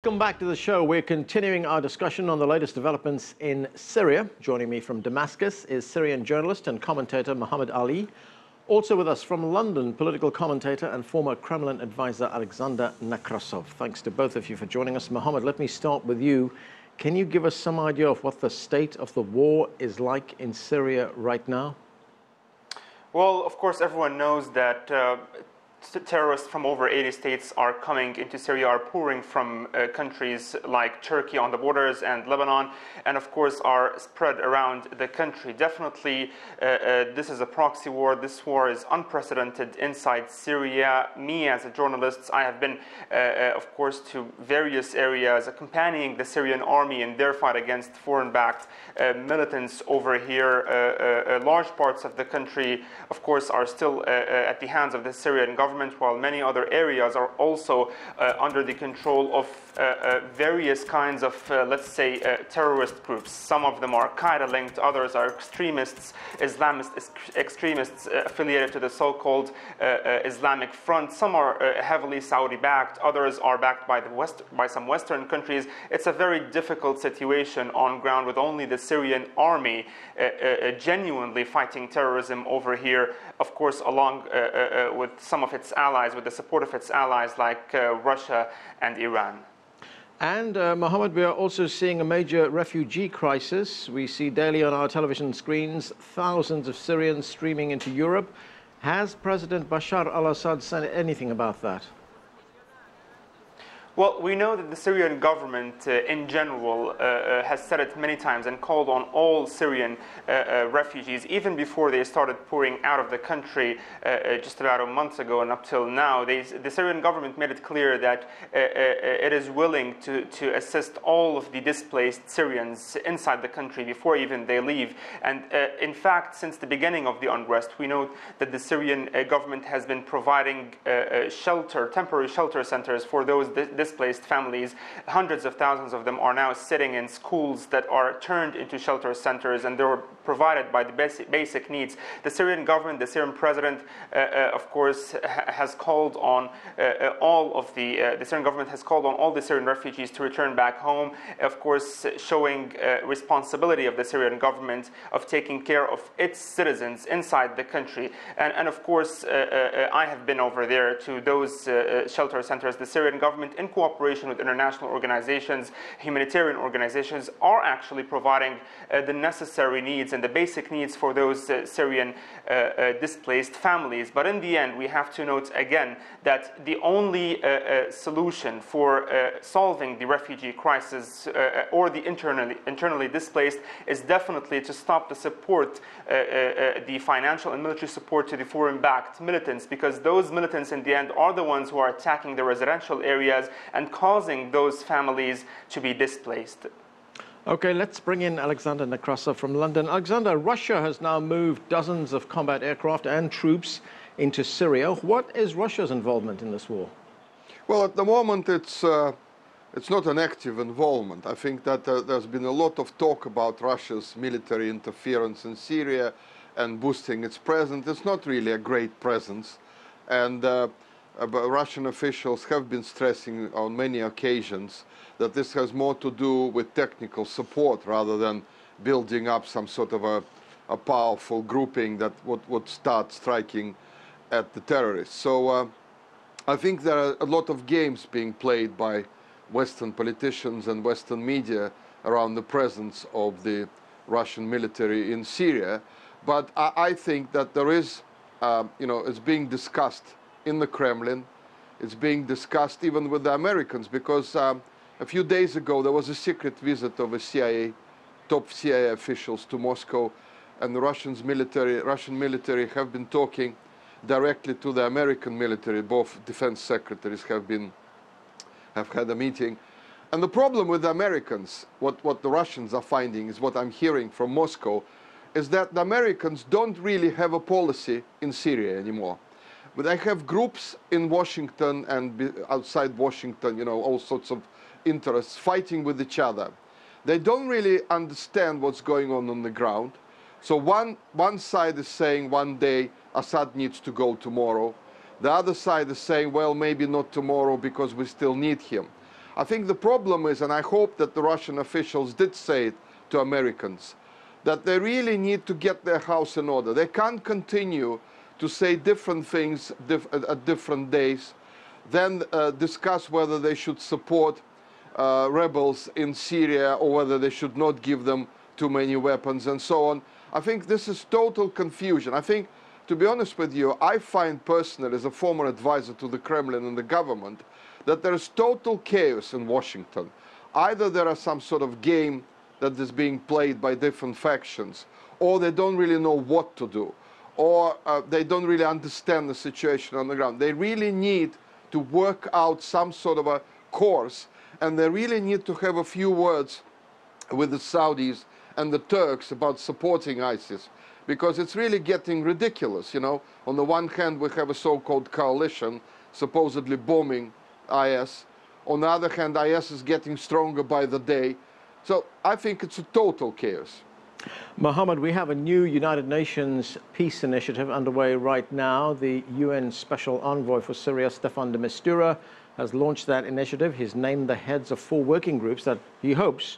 Welcome back to the show. We're continuing our discussion on the latest developments in Syria. Joining me from Damascus is Syrian journalist and commentator Muhammad Ali. Also with us from London, political commentator and former Kremlin advisor Alexander Nekrassov. Thanks to both of you for joining us. Muhammad, let me start with you. Can you give us some idea of what the state of the war is like in Syria right now? Well, of course, everyone knows that terrorists from over 80 states are coming into Syria, are pouring from countries like Turkey on the borders and Lebanon, and of course are spread around the country. Definitely, this is a proxy war. This war is unprecedented inside Syria. Me, as a journalist, I have been, of course, to various areas accompanying the Syrian army in their fight against foreign-backed militants over here. Large parts of the country, of course, are still at the hands of the Syrian government, while many other areas are also under the control of various kinds of, let's say, terrorist groups. Some of them are al-Qaeda linked, others are extremists, Islamist extremists affiliated to the so-called Islamic Front. Some are heavily Saudi-backed, others are backed by some Western countries. It's a very difficult situation on ground, with only the Syrian army genuinely fighting terrorism over here, of course, along with some of its allies, with the support of its allies like Russia and Iran. And Mohammed, we are also seeing a major refugee crisis. We see daily on our television screens thousands of Syrians streaming into Europe. Has President Bashar al-Assad said anything about that? Well, we know that the Syrian government in general has said it many times and called on all Syrian refugees, even before they started pouring out of the country just about a month ago and up till now. The Syrian government made it clear that it is willing to assist all of the displaced Syrians inside the country before even they leave. And in fact, since the beginning of the unrest, we know that the Syrian government has been providing temporary shelter centers for those displaced families. Hundreds of thousands of them are now sitting in schools that are turned into shelter centers, and they were provided by the basic needs. The Syrian government, the Syrian president, of course, has called on the Syrian government has called on all the Syrian refugees to return back home, of course, showing responsibility of the Syrian government of taking care of its citizens inside the country. And of course, I have been over there to those shelter centers. The Syrian government, in cooperation with international organizations, humanitarian organizations, are actually providing the necessary needs and the basic needs for those Syrian displaced families. But in the end, we have to note again that the only solution for solving the refugee crisis or the internally displaced is definitely to stop the support, the financial and military support to the foreign-backed militants, because those militants in the end are the ones who are attacking the residential areas and causing those families to be displaced. Okay, let's bring in Alexander Nekrassov from London. Alexander, Russia has now moved dozens of combat aircraft and troops into Syria. What is Russia's involvement in this war? Well, at the moment, it's not an active involvement. I think that there's been a lot of talk about Russia's military interference in Syria and boosting its presence. It's not really a great presence, and Russian officials have been stressing on many occasions that this has more to do with technical support rather than building up some sort of a powerful grouping that would start striking at the terrorists. So I think there are a lot of games being played by Western politicians and Western media around the presence of the Russian military in Syria. But I think that there is, it's being discussed in the Kremlin. It's being discussed even with the Americans, because a few days ago there was a secret visit of top CIA officials to Moscow, and the Russian military have been talking directly to the American military. Both defense secretaries have had a meeting. And the problem with the Americans, what the Russians are finding, is what I'm hearing from Moscow, is that the Americans don't really have a policy in Syria anymore. But they have groups in Washington and outside Washington, all sorts of interests fighting with each other. They don't really understand what's going on the ground. So one side is saying one day Assad needs to go tomorrow. The other side is saying, well, maybe not tomorrow because we still need him. I think the problem is, and I hope that the Russian officials did say it to Americans, that they really need to get their house in order. They can't continue to say different things at different days, then discuss whether they should support rebels in Syria or whether they should not give them too many weapons and so on. I think this is total confusion. I think, to be honest with you, I find personally, as a former advisor to the Kremlin and the government, that there is total chaos in Washington. Either there are some sort of game that is being played by different factions, or they don't really know what to do, or they don't really understand the situation on the ground. They really need to work out some sort of a course, and they really need to have a few words with the Saudis and the Turks about supporting ISIS, because it's really getting ridiculous. You know, on the one hand, we have a so-called coalition supposedly bombing IS. On the other hand, IS is getting stronger by the day. So I think it's a total chaos. Mohammed, we have a new United Nations peace initiative underway right now. The UN Special Envoy for Syria, Staffan de Mistura, has launched that initiative. He's named the heads of 4 working groups that he hopes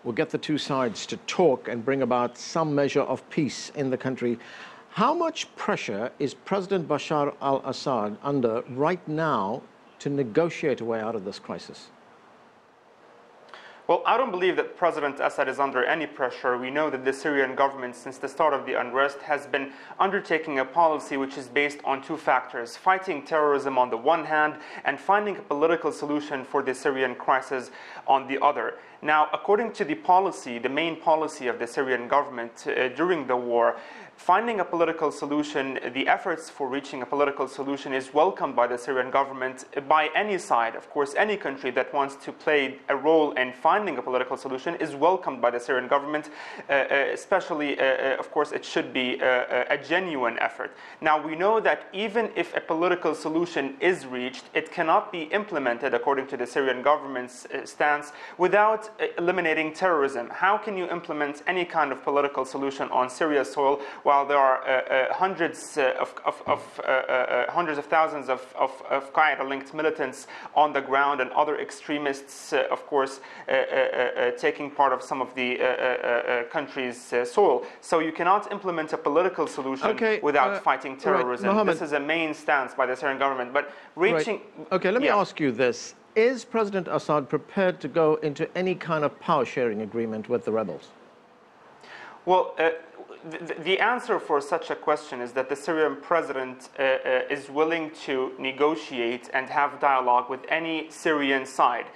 will get the two sides to talk and bring about some measure of peace in the country. How much pressure is President Bashar al-Assad under right now to negotiate a way out of this crisis? Well, I don't believe that President Assad is under any pressure. We know that the Syrian government, since the start of the unrest, has been undertaking a policy which is based on 2 factors: fighting terrorism on the one hand, and finding a political solution for the Syrian crisis on the other. Now, according to the policy, the main policy of the Syrian government during the war, finding a political solution, the efforts for reaching a political solution is welcomed by the Syrian government, by any side. Of course, any country that wants to play a role in finding a political solution is welcomed by the Syrian government, especially, of course, it should be a genuine effort. Now, we know that even if a political solution is reached, it cannot be implemented, according to the Syrian government's stance, without eliminating terrorism. How can you implement any kind of political solution on Syria's soil while there are hundreds of thousands of al-Qaeda-linked militants on the ground and other extremists, of course, taking part of some of the country's soil? So you cannot implement a political solution without fighting terrorism. Right, this is a main stance by the Syrian government. But reaching... Right. Okay, let me ask you this. Is President Assad prepared to go into any kind of power-sharing agreement with the rebels? Well, the answer for such a question is that the Syrian president is willing to negotiate and have dialogue with any Syrian side.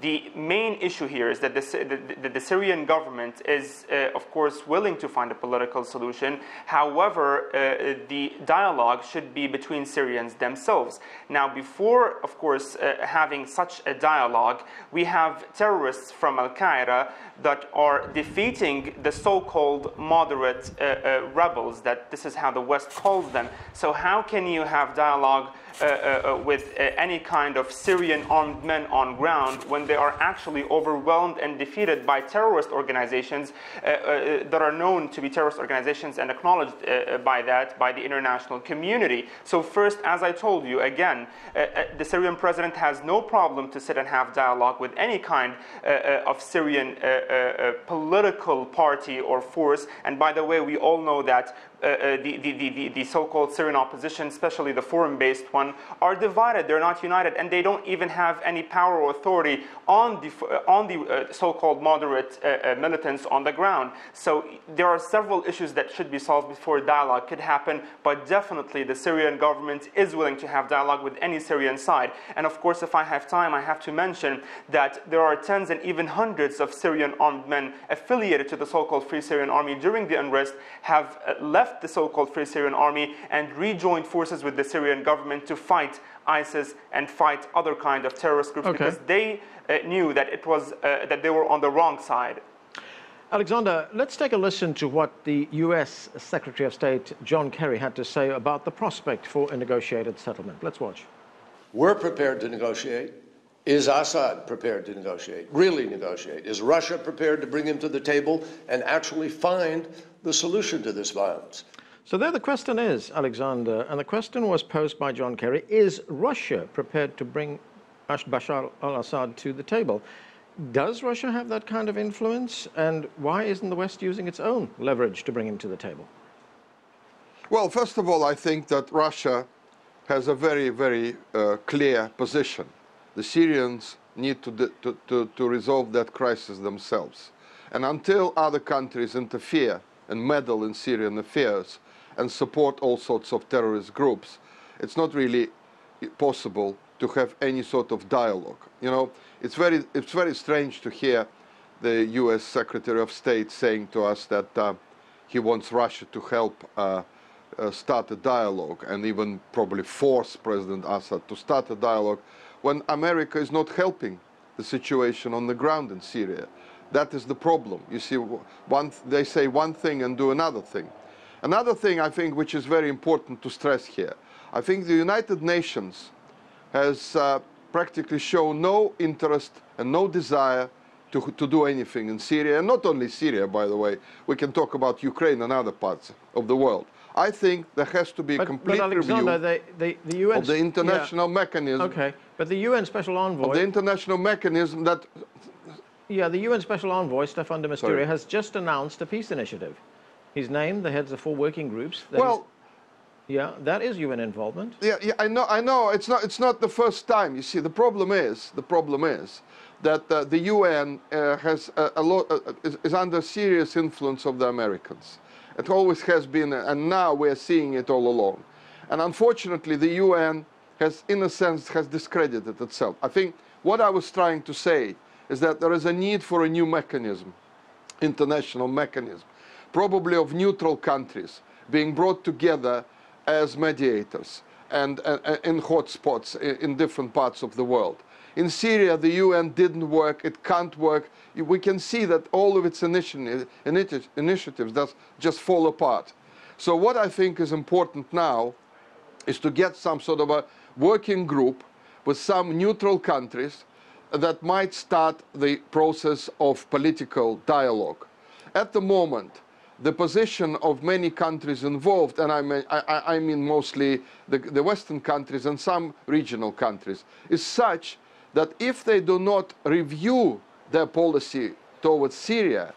The main issue here is that the Syrian government is, of course, willing to find a political solution. However, the dialogue should be between Syrians themselves. Now, before, of course, having such a dialogue, we have terrorists from al-Qaeda that are defeating the so-called moderate rebels, that this is how the West calls them. So how can you have dialogue with any kind of Syrian armed men on ground when they are actually overwhelmed and defeated by terrorist organizations that are known to be terrorist organizations and acknowledged by the international community? So first, as I told you, again, the Syrian president has no problem to sit and have dialogue with any kind of Syrian political party or force. And by the way, we all know that the so-called Syrian opposition, especially the foreign-based one, are divided. They're not united, and they don't even have any power or authority on the so-called moderate militants on the ground. So there are several issues that should be solved before dialogue could happen, but definitely the Syrian government is willing to have dialogue with any Syrian side. And of course, if I have time, I have to mention that there are tens and even hundreds of Syrian armed men affiliated to the so-called Free Syrian Army during the unrest have left the so-called Free Syrian Army and rejoined forces with the Syrian government to fight ISIS and fight other kind of terrorist groups because they knew that it was that they were on the wrong side. Alexander, let's take a listen to what the U.S. Secretary of State John Kerry had to say about the prospect for a negotiated settlement. Let's watch. We're prepared to negotiate. Is Assad prepared to negotiate, really negotiate? Is Russia prepared to bring him to the table and actually find the solution to this violence? So there the question is, Alexander, and the question was posed by John Kerry, is Russia prepared to bring Bashar al-Assad to the table. Does Russia have that kind of influence? And why isn't the West using its own leverage to bring him to the table? Well, first of all, I think that Russia has a very, very clear position. The Syrians need to resolve that crisis themselves. And until other countries interfere and meddle in Syrian affairs and support all sorts of terrorist groups, it's not really possible to have any sort of dialogue. You know, it's very strange to hear the US Secretary of State saying to us that he wants Russia to help start a dialogue and even probably force President Assad to start a dialogue when America is not helping the situation on the ground in Syria. That is the problem. You see, they say one thing and do another thing. Another thing, I think, which is very important to stress here, I think the United Nations has practically shown no interest and no desire to do anything in Syria, and not only Syria, by the way. We can talk about Ukraine and other parts of the world. I think there has to be a complete review of the international mechanism. Okay, but the UN Special Envoy... Of the international mechanism that... Yeah, the UN Special Envoy, Staffan de Mistura, has just announced a peace initiative. He's named the heads of 4 working groups. Well... Yeah, that is UN involvement. Yeah, I know. It's not the first time. You see, the problem is that the UN is under serious influence of the Americans. It always has been, and now we're seeing it all along. And unfortunately, the UN has, in a sense, has discredited itself. I think what I was trying to say is that there is a need for a new mechanism, international mechanism, probably of neutral countries being brought together as mediators and in hotspots in different parts of the world. In Syria, the UN didn't work, it can't work. We can see that all of its initiatives just fall apart. So what I think is important now is to get some sort of a working group with some neutral countries that might start the process of political dialogue. At the moment, the position of many countries involved, and I mean mostly the Western countries and some regional countries, is such that if they do not review their policy towards Syria,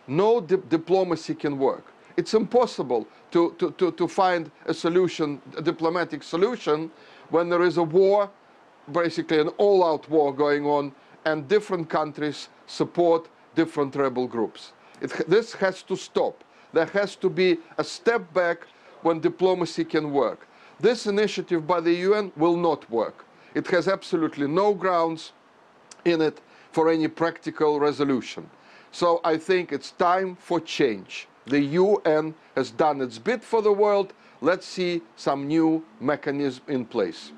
no diplomacy can work. It's impossible to find a solution, a diplomatic solution, when there is a war, basically an all-out war going on, and different countries support different rebel groups. This has to stop. There has to be a step back when diplomacy can work. This initiative by the UN will not work. It has absolutely no grounds in it for any practical resolution. So I think it's time for change. The UN has done its bit for the world. Let's see some new mechanism in place.